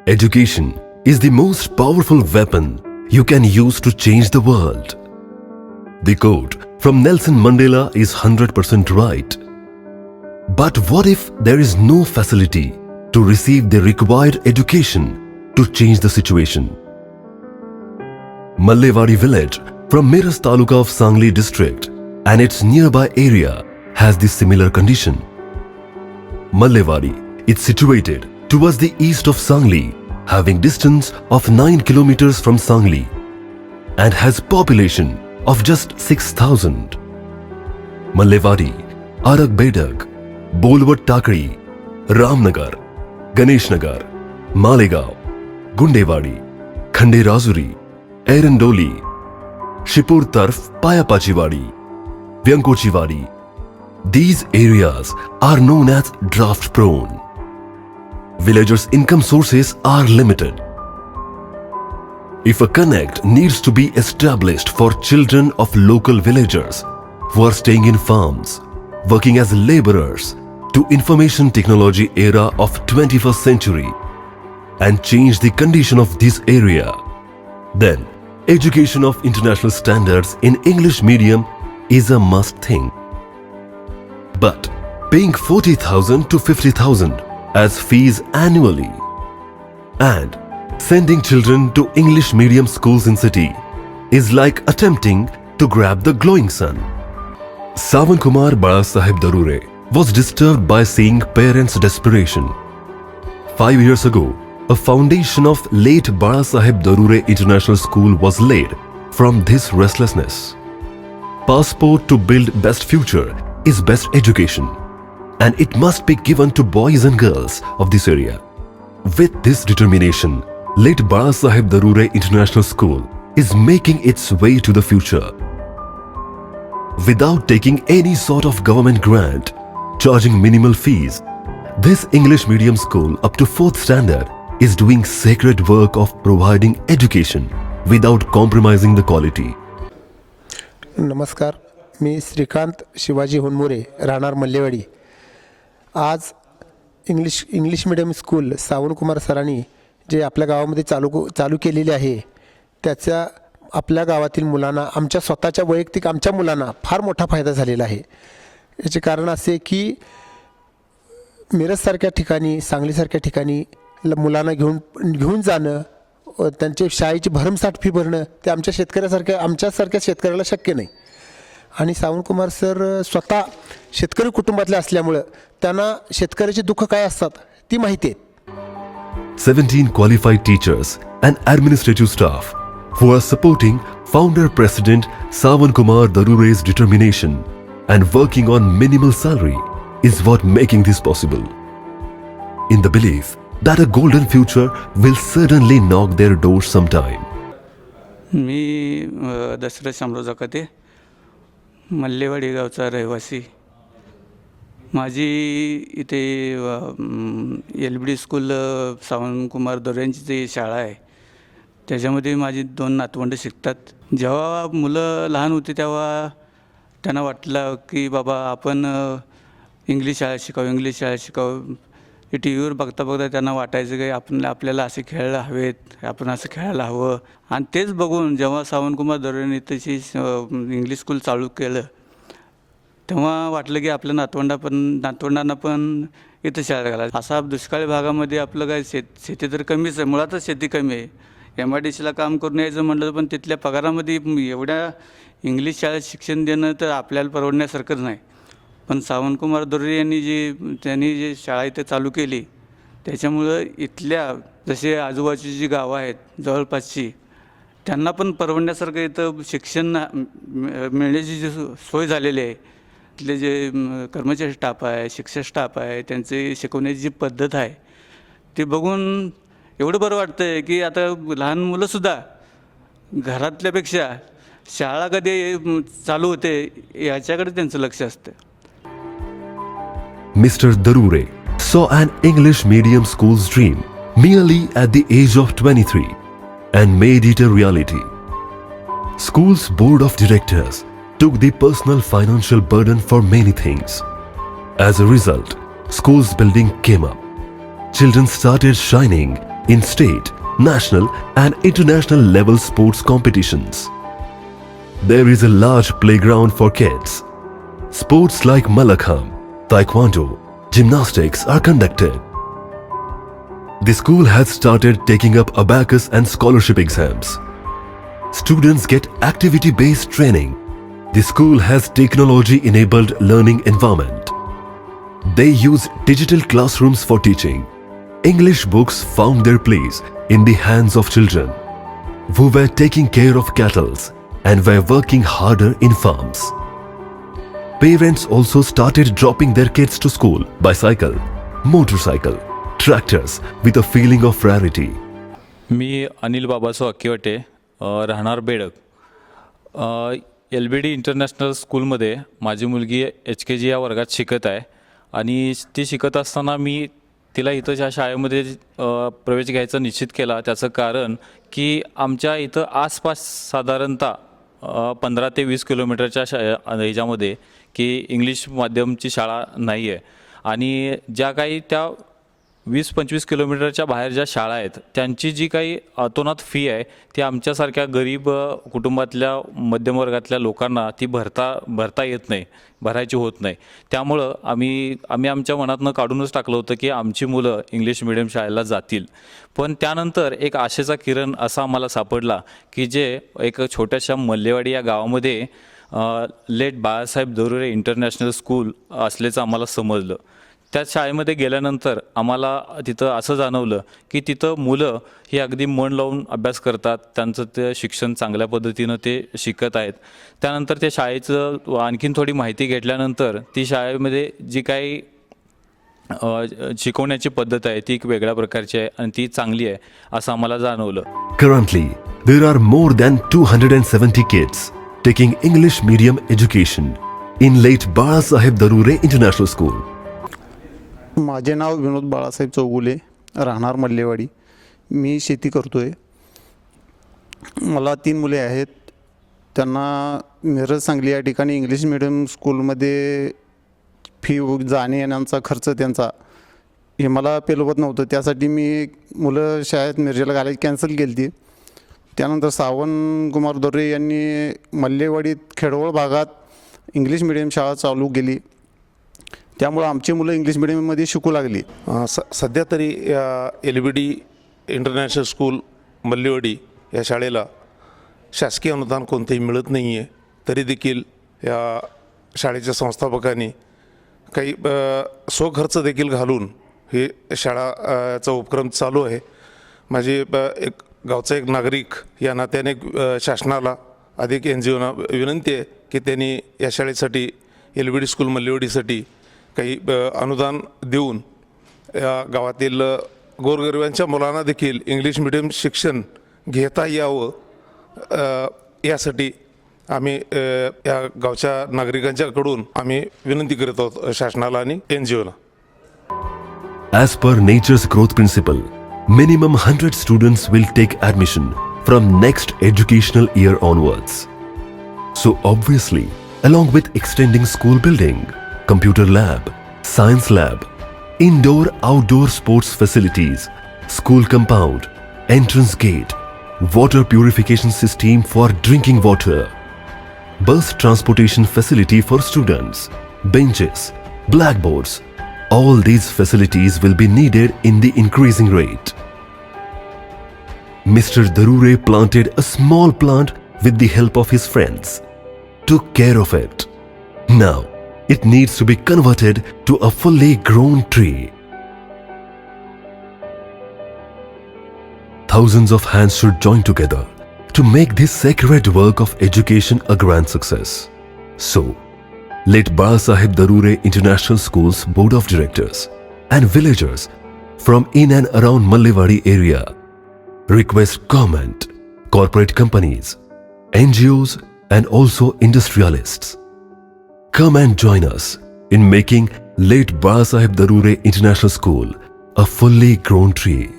Education is the most powerful weapon you can use to change the world. The quote from Nelson Mandela is 100% right. But what if there is no facility to receive the required education to change the situation? Mallewadi village from Miras Taluka of Sangli district and its nearby area has the similar condition. Mallewadi is situated towards the east of Sangli, having distance of 9 kilometers from Sangli and has population of just 6,000. Mallewadi, Arak Bedak, Bolwat Takri, Ramnagar, Ganeshnagar, Malegaon, Gundewadi, Khande Razuri, Erandoli, Shipur Tarf Payapachiwadi, Vyankochiwadi. These areas are known as drought prone. Villagers' income sources are limited. If a connect needs to be established for children of local villagers who are staying in farms, working as laborers to information technology era of 21st century and change the condition of this area, then education of international standards in English medium is a must thing. But paying 40,000 to 50,000 as fees annually and sending children to English medium schools in city is like attempting to grab the glowing sun. Sawan Kumar Balasaheb Darure was disturbed by seeing parents' desperation. 5 years ago, a foundation of late Balasaheb Darure International School was laid from this restlessness. Passport to build best future is best education, and it must be given to boys and girls of this area. With this determination, late Balasaheb Darure International School is making its way to the future. Without taking any sort of government grant, charging minimal fees, this English medium school up to 4th standard is doing sacred work of providing education without compromising the quality. नमस्कार, मी श्रीकांत शिवाजी हुनमुरे, राहणार मल्लेवाडी. आज English medium school सावंतकुमार सरांनी जे आपल्या गावामध्ये चालू केलेले आहे त्याचा आपल्या गावातील मुलांना, आमच्या स्वतःच्या वैयक्तिक आमच्या मुलांना फार मोठा फायदा झालेला आहे. याचे कारण असे की मिरजसारख्या ठिकाणी, सांगलीसारख्या ठिकाणी मुलांना घेऊन जाणं, त्यांचे शाळेची भरमसाठ फी भरणं ते आमच्यासारख्या शेतकऱ्याला शक्य नाही. आणि सावंतकुमार सर स्वतः शेतकरी कुटुंबातले असल्यामुळे त्यांना शेतकऱ्याचे दुःख काय असतात ती माहिती आहे. 17 qualified teachers and administrative staff who are supporting founder president Sawan Kumar Darure's determination and working on minimal salary is what making this possible. In the belief that a golden future will certainly knock their doors sometime. मी दशरथ शामराव जकाते, मल्लेवाडी गावचा रहिवासी. माझी इथे LBD school सावंतकुमार दरोरेंची जी शाळा आहे त्याच्यामध्ये माझी 2 नातवंड शिकतात. जेव्हा मुलं लहान होती तेव्हा त्यांना वाटलं की बाबा आपण इंग्लिश शाळेत शिकावं. टी व्हीवर बघता त्यांना वाटायचं की आपल्याला असे खेळायला हवेत, आपण असं खेळायला हवं. आणि तेच बघून जेव्हा सावंतकुमार दरोरेंनी तशी इंग्लिश स्कूल चालू केलं तेव्हा वाटलं की आपल्या नातवंडांना पण इथं शाळेत घालायचं. असा दुष्काळी भागामध्ये आपलं काय शेती तर कमीच आहे, मुळातच शेती कमी आहे. MIDCला काम करून यायचं म्हटलं पण तिथल्या पगारामध्ये एवढ्या इंग्लिश शाळेत शिक्षण देणं तर आपल्याला परवडण्यासारखंच नाही. पण सावंतकुमार दरोरे त्यांनी जे शाळा इथे चालू केली त्याच्यामुळं इथल्या जसे आजूबाजूची जी गावं आहेत जवळपासची त्यांना पण परवडण्यासारखं इथं शिक्षण मिळण्याची जी सोय झालेली आहे. इथले जे कर्मचारी स्टाफ आहे, शिक्षक स्टाफ आहे, त्यांची शिकवण्याची जी पद्धत आहे ते बघून एवढं बरं वाटतं आहे की आता लहान मुलंसुद्धा घरातल्यापेक्षा शाळा कधी चालू होते याच्याकडे त्यांचं लक्ष असतं. Mr. Darure saw an English medium school's dream merely at the age of 23 and made it a reality. School's board of directors took the personal financial burden for many things. As a result, school's building came up. Children started shining in state, national and international level sports competitions. There is a large playground for kids. Sports like Malakham, Taekwondo, gymnastics are conducted. The school has started taking up abacus and scholarship exams. Students get activity-based training. The school has technology-enabled learning environment. They use digital classrooms for teaching. English books found their place in the hands of children who were taking care of cattle and were working harder in farms. Parents also started dropping their kids to school by cycle, motorcycle, tractors with a feeling of rarity. मी अनिल बाबासो अक्कीवटे राहणार बेडक. LBD international स्कूलमध्ये माझी मुलगी HKG या वर्गात शिकत आहे आणि ती शिकत असताना मी तिला इथं ज्या शाळेमध्ये प्रवेश घ्यायचा निश्चित केला. त्याचं कारण की आमच्या इथं आसपास साधारणतः 15 ते 20 किलोमीटरच्या ह्याच्यामध्ये की इंग्लिश माध्यमची शाळा नाही आहे आणि ज्या काही त्या 20-25 किलोमीटरच्या बाहेर ज्या शाळा आहेत त्यांची जी काही अतोनात फी आहे ती आमच्यासारख्या गरीब कुटुंबातल्या मध्यमवर्गातल्या लोकांना ती भरता येत नाही, भरायची होत नाही. त्यामुळं आम्ही आमच्या मनातनं काढूनच टाकलं होतं की आमची मुलं इंग्लिश मिडियम शाळेला जातील. पण त्यानंतर एक आशेचा किरण असा आम्हाला सापडला की जे एक छोट्याशा मल्लेवाडी या गावामध्ये लेट बाळासाहेब दरुरे इंटरनॅशनल स्कूल असल्याचं आम्हाला समजलं. त्या शाळेमध्ये गेल्यानंतर आम्हाला तिथं असं जाणवलं की तिथं मुलं ही अगदी मन लावून अभ्यास करतात, त्यांचं ते शिक्षण चांगल्या पद्धतीनं ते शिकत आहेत. त्यानंतर त्या शाळेचं आणखीन थोडी माहिती घेतल्यानंतर ती शाळेमध्ये जी काही शिकवण्याची पद्धत आहे ती एक वेगळ्या प्रकारची आहे आणि ती चांगली आहे असं आम्हाला जाणवलं. Currently, there are more than 270 kids taking English medium education in late Balasaheb Darure International School. माझे नाव विनोद बाळासाहेब चौगुले, राहणार मल्लेवाडी. मी शेती करतो आहे. मला 3 मुले आहेत. त्यांना मिरज सांगली या ठिकाणी इंग्लिश मिडियम स्कूलमध्ये फी जाणे येण्याचा खर्च त्यांचा हे मला पेलवत नव्हतं. त्यासाठी मी मुलं शाळेत मिरजेला घालायची कॅन्सल केली ती. त्यानंतर सावंत कुमार दोर्रे यांनी मल्लेवाडीत खेडवळ भागात इंग्लिश मिडियम शाळा चालू केली. त्यामुळे आमची मुलं इंग्लिश मिडियममध्ये शिकू लागली. सध्या तरी या LBD इंटरनॅशनल स्कूल मल्लेवाडी या शाळेला शासकीय अनुदान कोणतेही मिळत नाही आहे. तरी देखील या शाळेच्या संस्थापकांनी काही स्वखर्च देखील घालून हे शाळाचा उपक्रम चालू आहे. माझे एक गावचा एक नागरिक या नात्याने शासनाला अधिक NGOना विनंती आहे की त्यांनी या शाळेसाठी LBD स्कूल मल्लेवाडीसाठी काही अनुदान देऊन या गावातील गोरगरिबांच्या मुलांना देखील इंग्लिश मिडियम शिक्षण घेता यावं यासाठी आम्ही या गावच्या नागरिकांच्याकडून आम्ही विनंती करत आहोत शासनाला आणि NGOला. As per nature's growth principle, minimum 100 students will take admission from next educational year onwards. So obviously, along with extending school building, computer lab, science lab, indoor-outdoor sports facilities, school compound, entrance gate, water purification system for drinking water, bus transportation facility for students, benches, blackboards, all these facilities will be needed in the increasing rate. Mr. Darure planted a small plant with the help of his friends, took care of it. Now, it needs to be converted to a fully grown tree. Thousands of hands should join together to make this sacred work of education a grand success. So, let Balasaheb Darure International School's Board of Directors and villagers from in and around Mallewadi area request government, corporate companies, NGOs and also industrialists. Come and join us in making late Balasaheb Darure International School a fully grown tree.